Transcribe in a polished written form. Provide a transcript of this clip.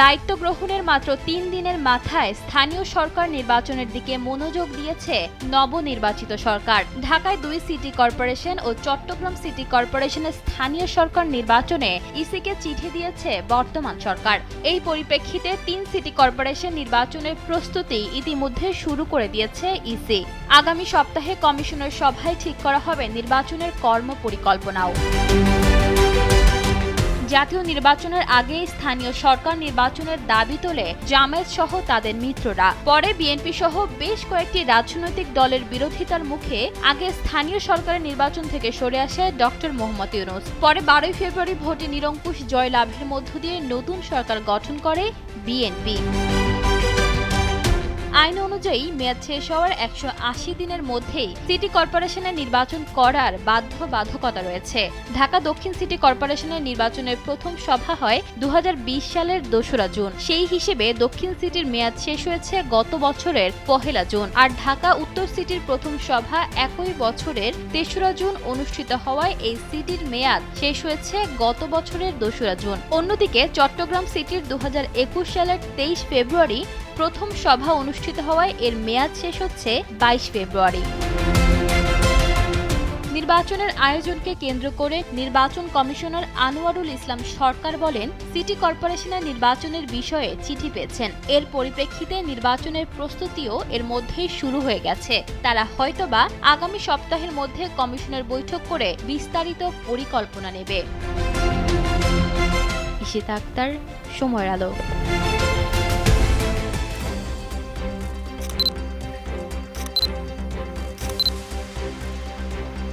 দায়িত্ব গ্রহণের মাত্র ৩ দিনের মাথায় স্থানীয় সরকার নির্বাচনের দিকে মনোযোগ দিয়েছে নবনির্বাচিত সরকার। ঢাকায় ২ সিটি কর্পোরেশন ও চট্টগ্রাম সিটি কর্পোরেশনের স্থানীয় সরকার নির্বাচনে ইসিকে চিঠি দিয়েছে বর্তমান সরকার। এই পরিপ্রেক্ষিতে ৩ সিটি কর্পোরেশন নির্বাচনের প্রস্তুতি ইতিমধ্যে শুরু করে দিয়েছে ইসি। আগামী সপ্তাহে কমিশনের সভায় ঠিক করা হবে নির্বাচনের কর্মপরিকল্পনাও। জাতীয় নির্বাচনের আগে স্থানীয় সরকার নির্বাচনের দাবি তোলে জামায়াত সহ তাদের মিত্ররা। পরে বিএনপি সহ বেশ কয়েকটি রাজনৈতিক দলের বিরোধিতার মুখে আগে স্থানীয় সরকারের নির্বাচন থেকে সরে আসে ডক্টর মোহাম্মদ ইউনূস। পরে ১২ ফেব্রুয়ারি ভোটে নিরঙ্কুশ জয়লাভের মধ্য দিয়ে নতুন সরকার গঠন করে বিএনপি। আইন অনুযায়ী মেয়াদ শেষ হওয়ার ১৮০ দিনের মধ্যেই সিটি কর্পোরেশনের নির্বাচন করার বাধ্যবাধকতা রয়েছে। ঢাকা দক্ষিণ সিটি কর্পোরেশনের নির্বাচনের প্রথম সভা হয় ২০২০ সালের ২রা জুন। সেই হিসেবে দক্ষিণ সিটির মেয়াদ শেষ হয়েছে গত বছরের ১লা জুন। আর ঢাকা উত্তর সিটির প্রথম সভা একই বছরের ৩রা জুন অনুষ্ঠিত হওয়ায় এই সিটির মেয়াদ শেষ হয়েছে গত বছরের ২রা জুন। অন্যদিকে চট্টগ্রাম সিটির ২০২১ সালের ২৩ ফেব্রুয়ারি প্রথম সভা অনুষ্ঠিত হওয়ায় এর মেয়াদ শেষ হচ্ছে ২২ ফেব্রুয়ারি। নির্বাচনের আয়োজনকে কেন্দ্র করে নির্বাচন কমিশনার আনোয়ারুল ইসলাম সরকার বলেন, সিটি কর্পোরেশনের নির্বাচনের বিষয়ে চিঠি পেয়েছেন। এর পরিপ্রেক্ষিতে নির্বাচনের প্রস্তুতিও এর মধ্যেই শুরু হয়ে গেছে। তারা হয়তোবা আগামী সপ্তাহের মধ্যে কমিশনের বৈঠক করে বিস্তারিত পরিকল্পনা নেবে। ইশিতা আক্তার, সময়ের আলো।